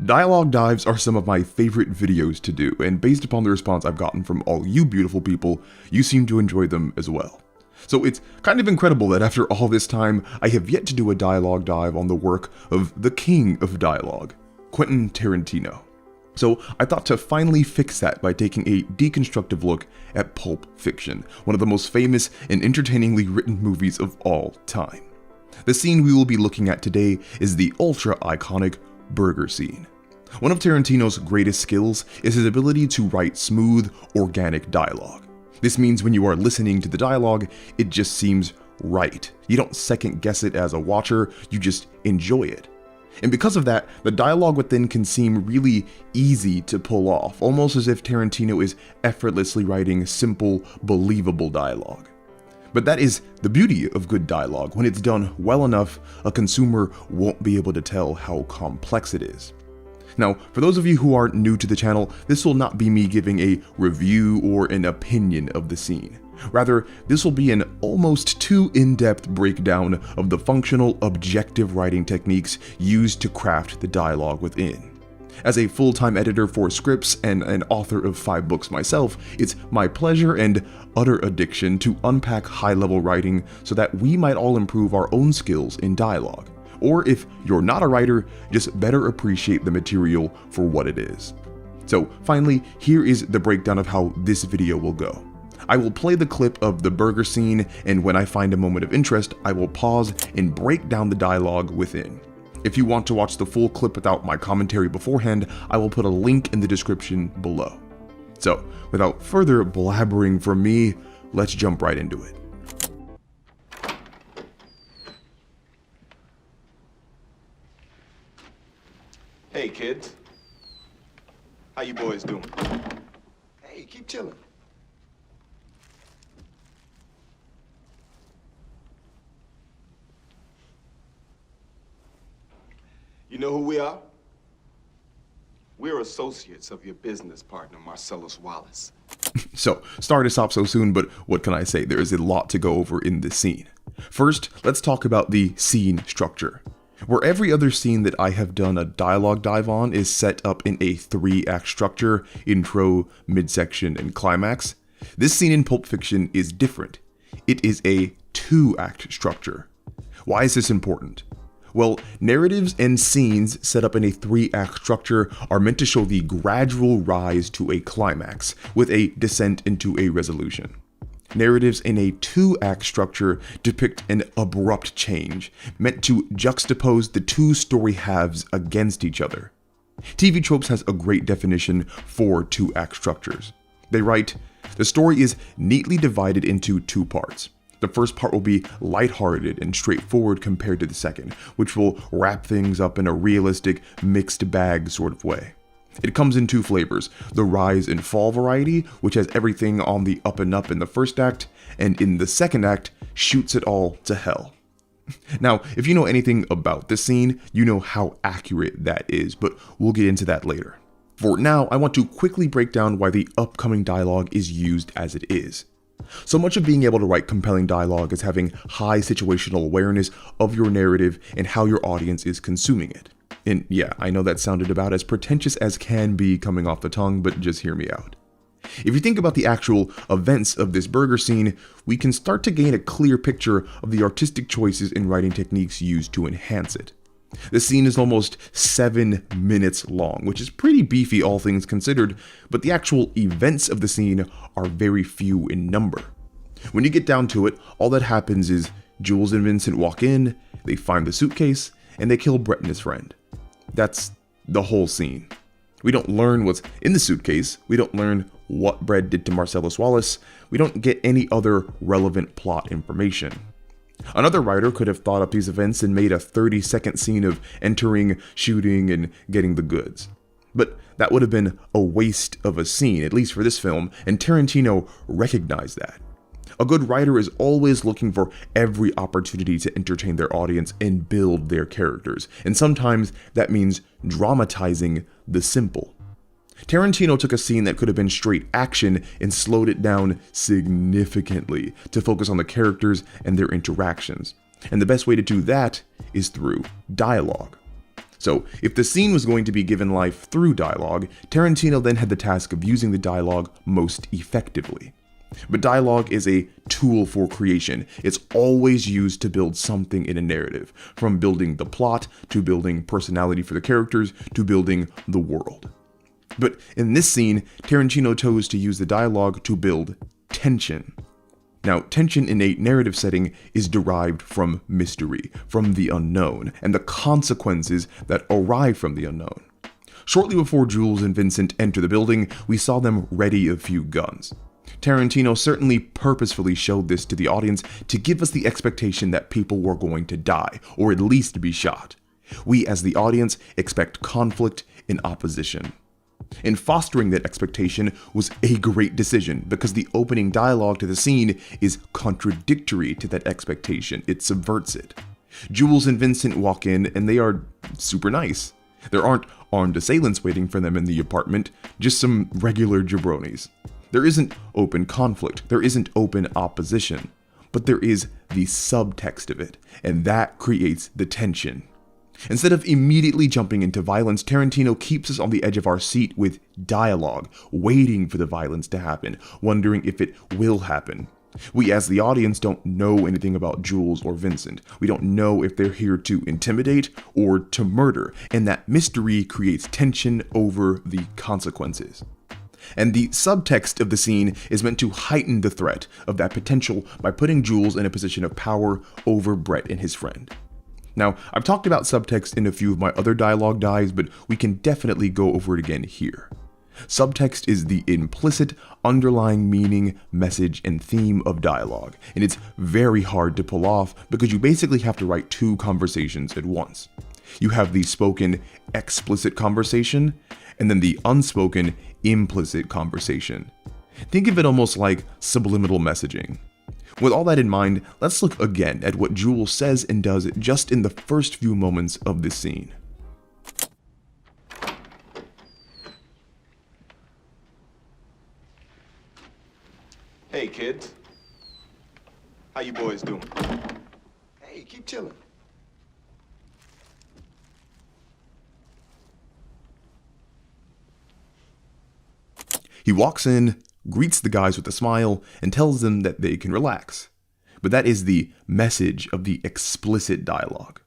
Dialogue dives are some of my favorite videos to do, and based upon the response I've gotten from all you beautiful people, you seem to enjoy them as well. So it's kind of incredible that after all this time, I have yet to do a dialogue dive on the work of the king of dialogue, Quentin Tarantino. So I thought to finally fix that by taking a deconstructive look at Pulp Fiction, one of the most famous and entertainingly written movies of all time. The scene we will be looking at today is the ultra-iconic burger scene. One of Tarantino's greatest skills is his ability to write smooth, organic dialogue. This means when you are listening to the dialogue, it just seems right. You don't second guess it as a watcher, you just enjoy it. And because of that, the dialogue within can seem really easy to pull off, almost as if Tarantino is effortlessly writing simple, believable dialogue. But that is the beauty of good dialogue. When it's done well enough, a consumer won't be able to tell how complex it is. Now, for those of you who are new to the channel, this will not be me giving a review or an opinion of the scene. Rather, this will be an almost too in-depth breakdown of the functional, objective writing techniques used to craft the dialogue within. As a full-time editor for scripts and an author of 5 books myself, it's my pleasure and utter addiction to unpack high-level writing so that we might all improve our own skills in dialogue. Or if you're not a writer, just better appreciate the material for what it is. So finally, here is the breakdown of how this video will go. I will play the clip of the burger scene, and when I find a moment of interest, I will pause and break down the dialogue within. If you want to watch the full clip without my commentary beforehand, I will put a link in the description below. So, without further blabbering from me, let's jump right into it. Hey kids, how you boys doing? Hey, keep chilling. You know who we are? We're associates of your business partner, Marcellus Wallace. So, sorry to stop so soon, but what can I say? There is a lot to go over in this scene. First, let's talk about the scene structure. Where every other scene that I have done a dialogue dive on is set up in a 3-act structure, intro, midsection, and climax, this scene in Pulp Fiction is different. It is a 2-act structure. Why is this important? Well, narratives and scenes set up in a 3-act structure are meant to show the gradual rise to a climax, with a descent into a resolution. Narratives in a 2-act structure depict an abrupt change, meant to juxtapose the 2 story halves against each other. TV Tropes has a great definition for 2-act structures. They write, "The story is neatly divided into 2 parts. The first part will be lighthearted and straightforward compared to the second, which will wrap things up in a realistic, mixed bag sort of way. It comes in 2 flavors, the rise and fall variety, which has everything on the up and up in the first act, and in the second act, shoots it all to hell." Now, if you know anything about this scene, you know how accurate that is, but we'll get into that later. For now, I want to quickly break down why the upcoming dialogue is used as it is. So much of being able to write compelling dialogue is having high situational awareness of your narrative and how your audience is consuming it. And yeah, I know that sounded about as pretentious as can be coming off the tongue, but just hear me out. If you think about the actual events of this burger scene, we can start to gain a clear picture of the artistic choices and writing techniques used to enhance it. The scene is almost 7 minutes long, which is pretty beefy all things considered, but the actual events of the scene are very few in number. When you get down to it, all that happens is Jules and Vincent walk in, they find the suitcase, and they kill Brett and his friend. That's the whole scene. We don't learn what's in the suitcase, we don't learn what Brett did to Marcellus Wallace, we don't get any other relevant plot information. Another writer could have thought up these events and made a 30-second scene of entering, shooting, and getting the goods. But that would have been a waste of a scene, at least for this film, and Tarantino recognized that. A good writer is always looking for every opportunity to entertain their audience and build their characters, and sometimes that means dramatizing the simple. Tarantino took a scene that could have been straight action and slowed it down significantly to focus on the characters and their interactions. And the best way to do that is through dialogue. So, if the scene was going to be given life through dialogue, Tarantino then had the task of using the dialogue most effectively. But dialogue is a tool for creation. It's always used to build something in a narrative, from building the plot, to building personality for the characters, to building the world. But in this scene, Tarantino chose to use the dialogue to build tension. Now, tension in a narrative setting is derived from mystery, from the unknown, and the consequences that arrive from the unknown. Shortly before Jules and Vincent enter the building, we saw them ready a few guns. Tarantino certainly purposefully showed this to the audience to give us the expectation that people were going to die, or at least be shot. We, as the audience, expect conflict and opposition. And fostering that expectation was a great decision because the opening dialogue to the scene is contradictory to that expectation. It subverts it. Jules and Vincent walk in and they are super nice. There aren't armed assailants waiting for them in the apartment, just some regular jabronis. There isn't open conflict, there isn't open opposition, but there is the subtext of it, and that creates the tension. Instead of immediately jumping into violence, Tarantino keeps us on the edge of our seat with dialogue, waiting for the violence to happen, wondering if it will happen. We as the audience don't know anything about Jules or Vincent. We don't know if they're here to intimidate or to murder, and that mystery creates tension over the consequences. And the subtext of the scene is meant to heighten the threat of that potential by putting Jules in a position of power over Brett and his friend. Now, I've talked about subtext in a few of my other dialogue dives, but we can definitely go over it again here. Subtext is the implicit, underlying meaning, message, and theme of dialogue, and it's very hard to pull off because you basically have to write two conversations at once. You have the spoken, explicit conversation, and then the unspoken, implicit conversation. Think of it almost like subliminal messaging. With all that in mind, let's look again at what Jules says and does just in the first few moments of this scene. Hey, kids. How you boys doing? Hey, keep chilling. He walks in, greets the guys with a smile, and tells them that they can relax. But that is the message of the explicit dialogue.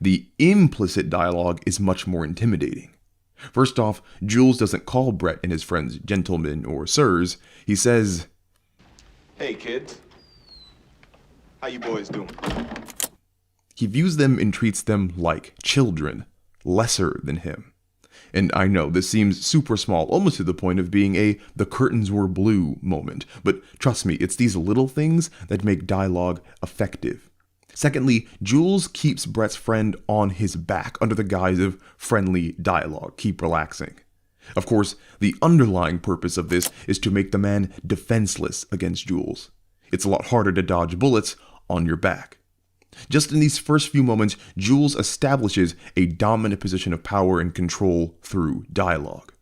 The implicit dialogue is much more intimidating. First off, Jules doesn't call Brett and his friends gentlemen or sirs. He says, Hey, kids. How you boys doing? He views them and treats them like children, lesser than him. And I know this seems super small, almost to the point of being a "the curtains were blue" moment, but trust me, it's these little things that make dialogue effective. Secondly, Jules keeps Brett's friend on his back under the guise of friendly dialogue. Keep relaxing. Of course, the underlying purpose of this is to make the man defenseless against Jules. It's a lot harder to dodge bullets on your back. Just in these first few moments, Jules establishes a dominant position of power and control through dialogue.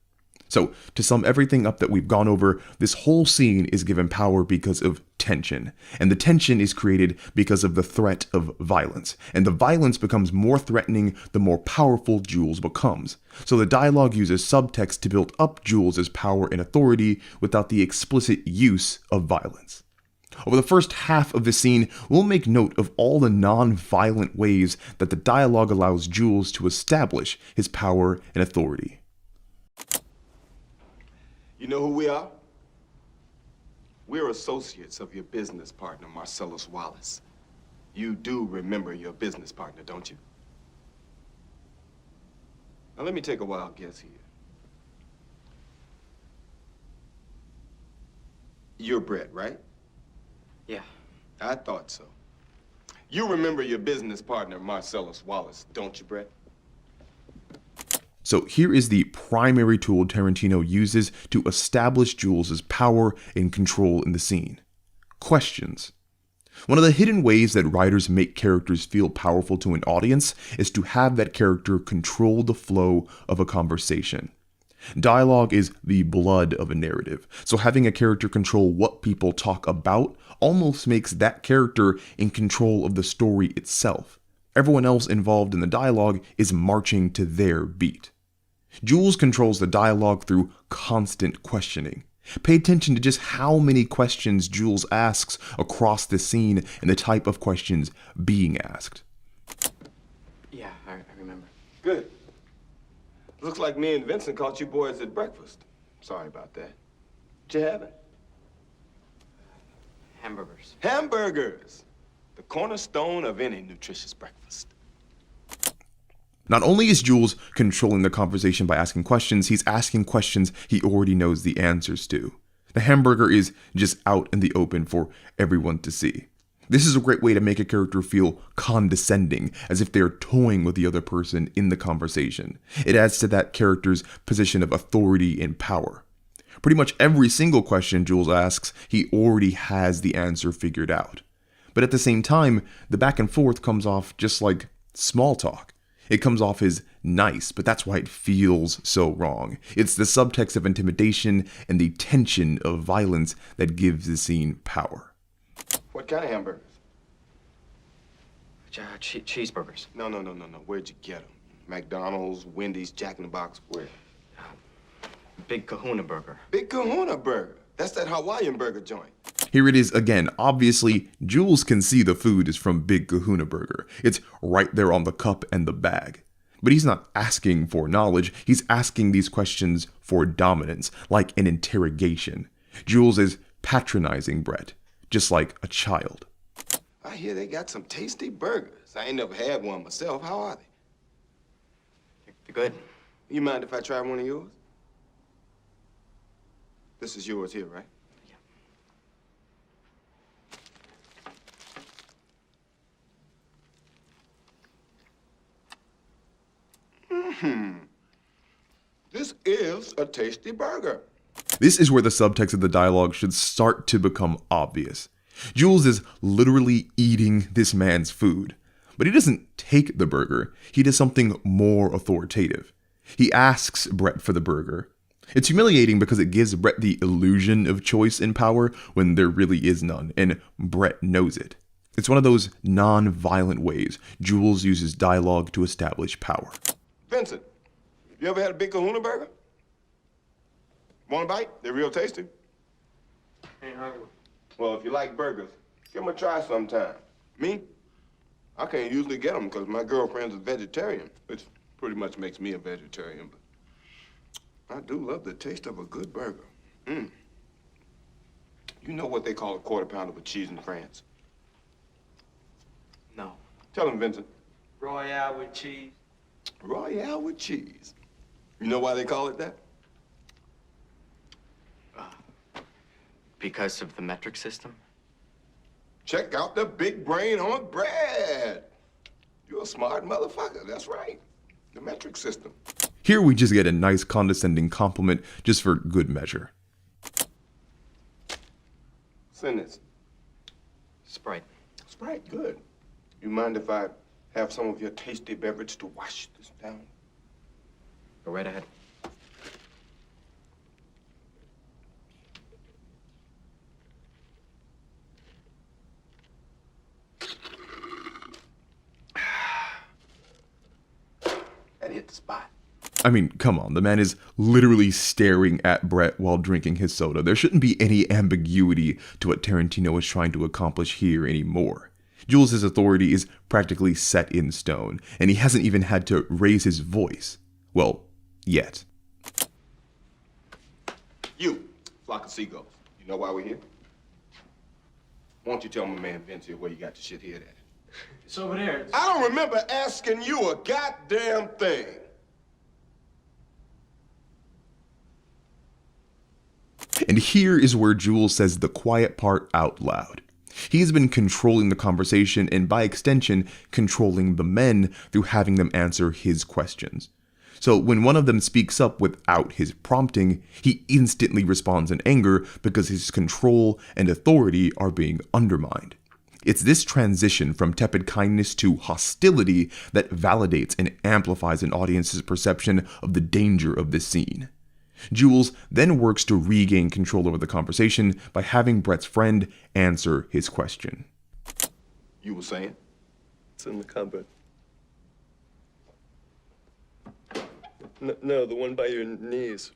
So, to sum everything up that we've gone over, this whole scene is given power because of tension, and the tension is created because of the threat of violence, and the violence becomes more threatening the more powerful Jules becomes. So the dialogue uses subtext to build up Jules' power and authority without the explicit use of violence. Over the first half of the scene, we'll make note of all the non-violent ways that the dialogue allows Jules to establish his power and authority. You know who we are? We're associates of your business partner, Marcellus Wallace. You do remember your business partner, don't you? Now let me take a wild guess here. You're Brett, right? Yeah. I thought so. You remember your business partner, Marcellus Wallace, don't you, Brett? So here is the primary tool Tarantino uses to establish Jules' power and control in the scene. Questions. One of the hidden ways that writers make characters feel powerful to an audience is to have that character control the flow of a conversation. Dialogue is the blood of a narrative, so having a character control what people talk about almost makes that character in control of the story itself. Everyone else involved in the dialogue is marching to their beat. Jules controls the dialogue through constant questioning. Pay attention to just how many questions Jules asks across the scene and the type of questions being asked. Yeah, I remember. Good. Looks like me and Vincent caught you boys at breakfast. Sorry about that. What you having? Hamburgers. Hamburgers! The cornerstone of any nutritious breakfast. Not only is Jules controlling the conversation by asking questions, he's asking questions he already knows the answers to. The hamburger is just out in the open for everyone to see. This is a great way to make a character feel condescending, as if they're toying with the other person in the conversation. It adds to that character's position of authority and power. Pretty much every single question Jules asks, he already has the answer figured out. But at the same time, the back and forth comes off just like small talk. It comes off as nice, but that's why it feels so wrong. It's the subtext of intimidation and the tension of violence that gives the scene power. What kind of hamburgers? Cheeseburgers. No. Where'd you get them? McDonald's, Wendy's, Jack in the Box, where? Big Kahuna Burger. Big Kahuna Burger. That's that Hawaiian burger joint. Here it is again. Obviously, Jules can see the food is from Big Kahuna Burger. It's right there on the cup and the bag. But he's not asking for knowledge. He's asking these questions for dominance, like an interrogation. Jules is patronizing Brett, just like a child. I hear they got some tasty burgers. I ain't never had one myself. How are they? They're good. You mind if I try one of yours? This is yours here, right? This is a tasty burger. This is where the subtext of the dialogue should start to become obvious. Jules is literally eating this man's food. But he doesn't take the burger. He does something more authoritative. He asks Brett for the burger. It's humiliating because it gives Brett the illusion of choice and power when there really is none, and Brett knows it. It's one of those non-violent ways Jules uses dialogue to establish power. Vincent, you ever had a Big Kahuna Burger? Want a bite? They're real tasty. Ain't hungry. Well, if you like burgers, give them a try sometime. Me? I can't usually get them because my girlfriend's a vegetarian, which pretty much makes me a vegetarian. But I do love the taste of a good burger. You know what they call a quarter pounder with cheese in France? No. Tell them, Vincent. Royale with cheese. Royale with cheese. You know why they call it that? Because of the metric system? Check out the big brain on Brad. You're a smart motherfucker, that's right. The metric system. Here we just get a nice condescending compliment just for good measure. Send this. Sprite. Sprite, good. You mind if I have some of your tasty beverage to wash this down? Go right ahead. That hit the spot. I mean, come on, the man is literally staring at Brett while drinking his soda. There shouldn't be any ambiguity to what Tarantino is trying to accomplish here anymore. Jules' authority is practically set in stone, and he hasn't even had to raise his voice. Well, yet. You, flock of seagulls. You know why we're here? Why don't you tell my man Vince here where you got the shit hid at? It's over there. I don't remember asking you a goddamn thing. And here is where Jules says the quiet part out loud. He's been controlling the conversation and by extension, controlling the men through having them answer his questions. So when one of them speaks up without his prompting, he instantly responds in anger because his control and authority are being undermined. It's this transition from tepid kindness to hostility that validates and amplifies an audience's perception of the danger of this scene. Jules then works to regain control over the conversation by having Brett's friend answer his question. You were saying? It's in the cupboard. No, the one by your knees.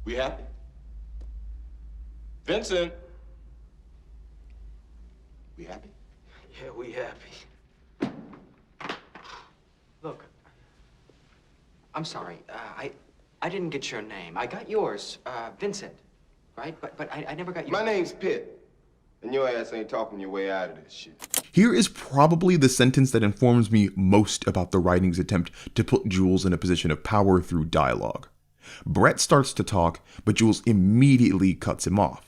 We happy? Vincent! We happy? Yeah, we happy. Look, I'm sorry. I didn't get your name. I got yours, Vincent, right? But I never got your... My name's Pitt, and your ass ain't talking your way out of this shit. Here is probably the sentence that informs me most about the writing's attempt to put Jules in a position of power through dialogue. Brett starts to talk, but Jules immediately cuts him off.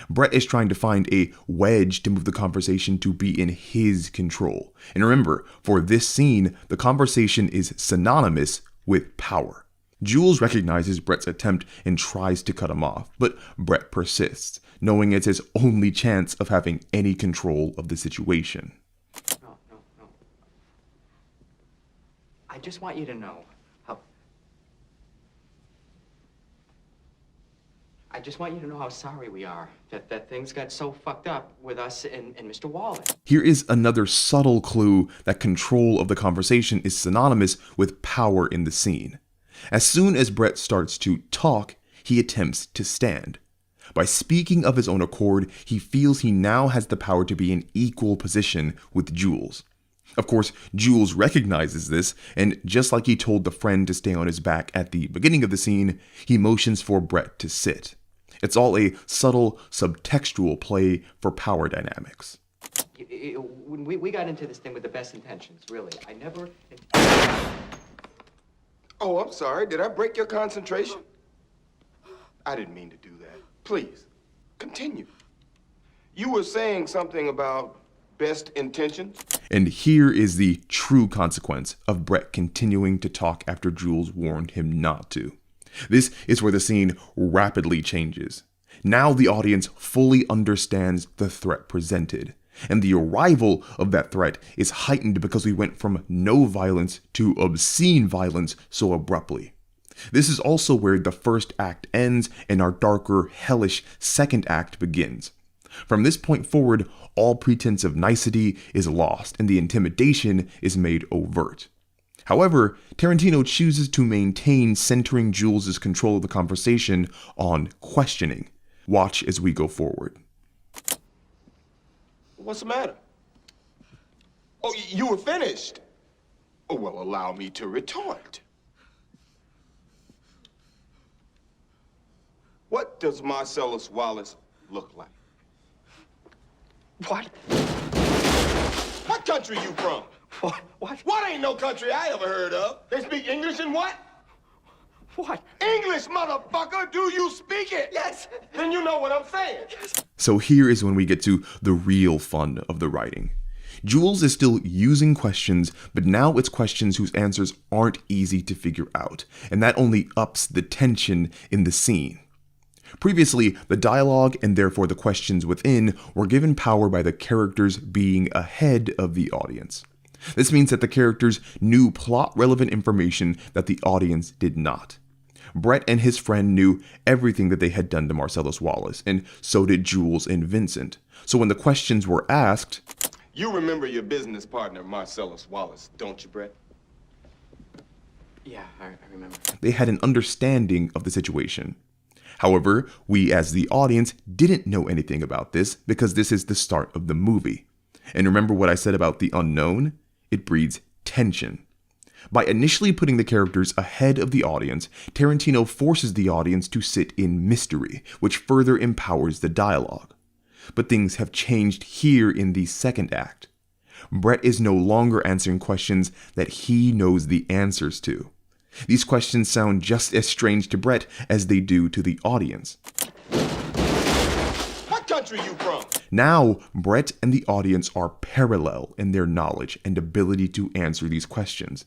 Brett is trying to find a wedge to move the conversation to be in his control. And remember, for this scene, the conversation is synonymous with power. Jules recognizes Brett's attempt and tries to cut him off, but Brett persists, knowing it's his only chance of having any control of the situation. No. I just want you to know how sorry we are that things got so fucked up with us and Mr. Wallace. Here is another subtle clue that control of the conversation is synonymous with power in the scene. As soon as Brett starts to talk, he attempts to stand. By speaking of his own accord, he feels he now has the power to be in equal position with Jules. Of course, Jules recognizes this, and just like he told the friend to stay on his back at the beginning of the scene, he motions for Brett to sit. It's all a subtle, subtextual play for power dynamics. We got into this thing with the best intentions, really. I never... Oh, I'm sorry. Did I break your concentration? I didn't mean to do that. Please, continue. You were saying something about best intentions? And here is the true consequence of Brett continuing to talk after Jules warned him not to. This is where the scene rapidly changes. Now the audience fully understands the threat presented, and the arrival of that threat is heightened because we went from no violence to obscene violence so abruptly. This is also where the first act ends and our darker, hellish second act begins. From this point forward, all pretense of nicety is lost and the intimidation is made overt. However, Tarantino chooses to maintain centering Jules' control of the conversation on questioning. Watch as we go forward. What's the matter? Oh, you were finished. Oh, well, allow me to retort. What does Marcellus Wallace look like? What? What country you from? What? What ain't no country I ever heard of? They speak English and what? What? English, motherfucker! Do you speak it? Yes! Then you know what I'm saying. So here is when we get to the real fun of the writing. Jules is still using questions, but now it's questions whose answers aren't easy to figure out, and that only ups the tension in the scene. Previously, the dialogue and therefore the questions within were given power by the characters being ahead of the audience. This means that the characters knew plot-relevant information that the audience did not. Brett and his friend knew everything that they had done to Marcellus Wallace, and so did Jules and Vincent. So when the questions were asked... You remember your business partner, Marcellus Wallace, don't you, Brett? Yeah, I remember. They had an understanding of the situation. However, we as the audience didn't know anything about this because this is the start of the movie. And remember what I said about the unknown? It breeds tension. By initially putting the characters ahead of the audience, Tarantino forces the audience to sit in mystery, which further empowers the dialogue. But things have changed here in the second act. Brett is no longer answering questions that he knows the answers to. These questions sound just as strange to Brett as they do to the audience. What country you from? Now, Brett and the audience are parallel in their knowledge and ability to answer these questions.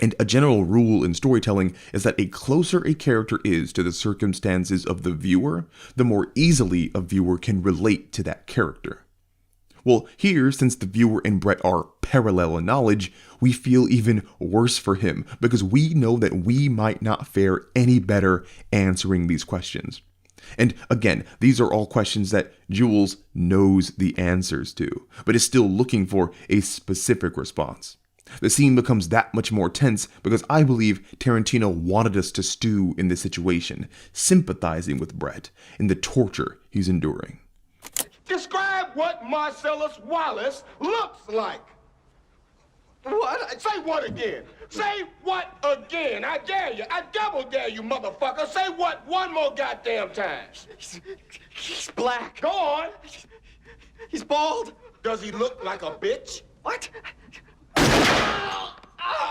And a general rule in storytelling is that a closer a character is to the circumstances of the viewer, the more easily a viewer can relate to that character. Well, here, since the viewer and Brett are parallel in knowledge, we feel even worse for him because we know that we might not fare any better answering these questions. And again, these are all questions that Jules knows the answers to, but is still looking for a specific response. The scene becomes that much more tense because I believe Tarantino wanted us to stew in this situation, sympathizing with Brett in the torture he's enduring. Describe what Marcellus Wallace looks like. What? Say what again? Say what again? I dare you. I double dare you, motherfucker. Say what one more goddamn time. He's black. Go on. He's bald. Does he look like a bitch? What?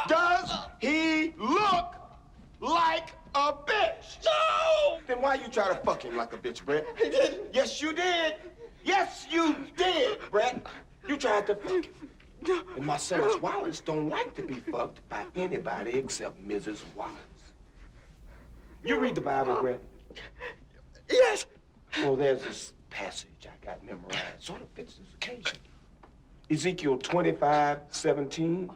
Does he look like a bitch? No! Then why you try to fuck him like a bitch, Brett? He didn't. Yes, you did. Yes, you did, Brett. You tried to fuck him. And Marcellus Wallace don't like to be fucked by anybody except Mrs. Wallace. You read the Bible, Brett? Yes. Well, there's this passage I got memorized. Sort of fits this occasion. Ezekiel 25:17.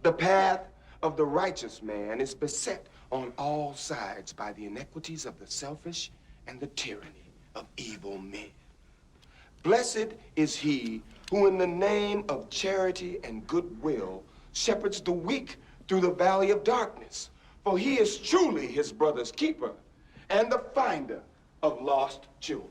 The path of the righteous man is beset on all sides by the iniquities of the selfish and the tyranny of evil men. Blessed is he who in the name of charity and goodwill shepherds the weak through the valley of darkness, for he is truly his brother's keeper and the finder of lost children.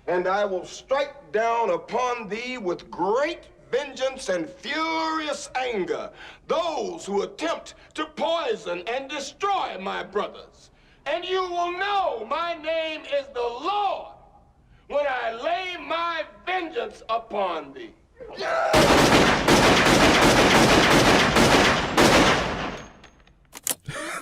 And I will strike down upon thee with great vengeance and furious anger those who attempt to poison and destroy my brothers. And you will know my name is the Lord when I lay my vengeance upon thee.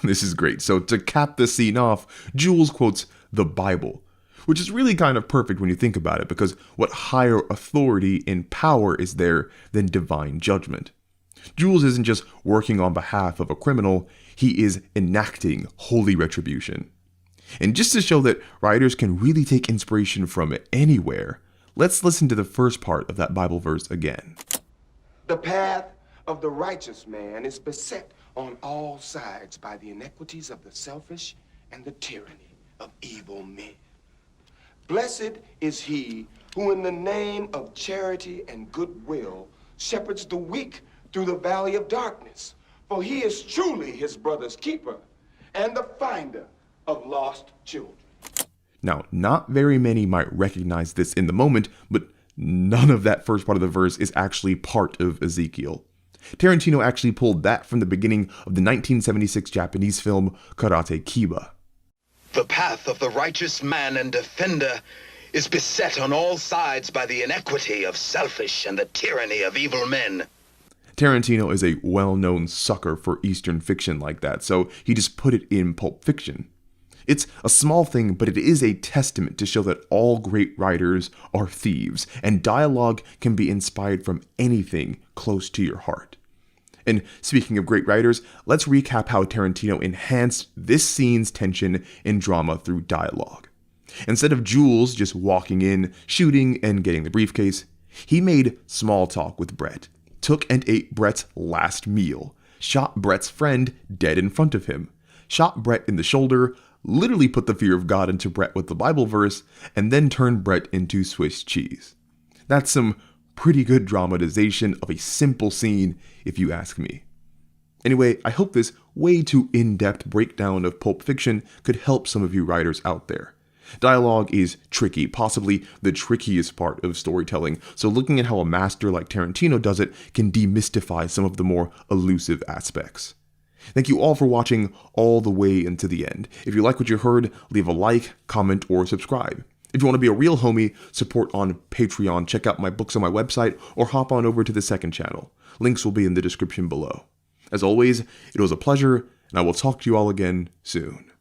This is great. So to cap the scene off, Jules quotes the Bible, which is really kind of perfect when you think about it, because what higher authority and power is there than divine judgment? Jules isn't just working on behalf of a criminal, he is enacting holy retribution. And just to show that writers can really take inspiration from anywhere, let's listen to the first part of that Bible verse again. The path of the righteous man is beset on all sides by the iniquities of the selfish and the tyranny of evil men. Blessed is he who in the name of charity and goodwill shepherds the weak through the valley of darkness, for he is truly his brother's keeper and the finder of lost children. Now, not very many might recognize this in the moment, but none of that first part of the verse is actually part of Ezekiel. Tarantino actually pulled that from the beginning of the 1976 Japanese film Karate Kiba. The path of the righteous man and defender is beset on all sides by the iniquity of selfish and the tyranny of evil men. Tarantino is a well-known sucker for Eastern fiction like that, so he just put it in Pulp Fiction. It's a small thing, but it is a testament to show that all great writers are thieves, and dialogue can be inspired from anything close to your heart. And speaking of great writers, let's recap how Tarantino enhanced this scene's tension and drama through dialogue. Instead of Jules just walking in, shooting, and getting the briefcase, he made small talk with Brett, took and ate Brett's last meal, shot Brett's friend dead in front of him, shot Brett in the shoulder, literally put the fear of God into Brett with the Bible verse, and then turned Brett into Swiss cheese. That's some pretty good dramatization of a simple scene, if you ask me. Anyway, I hope this way too in-depth breakdown of Pulp Fiction could help some of you writers out there. Dialogue is tricky, possibly the trickiest part of storytelling, so looking at how a master like Tarantino does it can demystify some of the more elusive aspects. Thank you all for watching all the way into the end. If you like what you heard, leave a like, comment, or subscribe. If you want to be a real homie, support on Patreon, check out my books on my website, or hop on over to the second channel. Links will be in the description below. As always, it was a pleasure, and I will talk to you all again soon.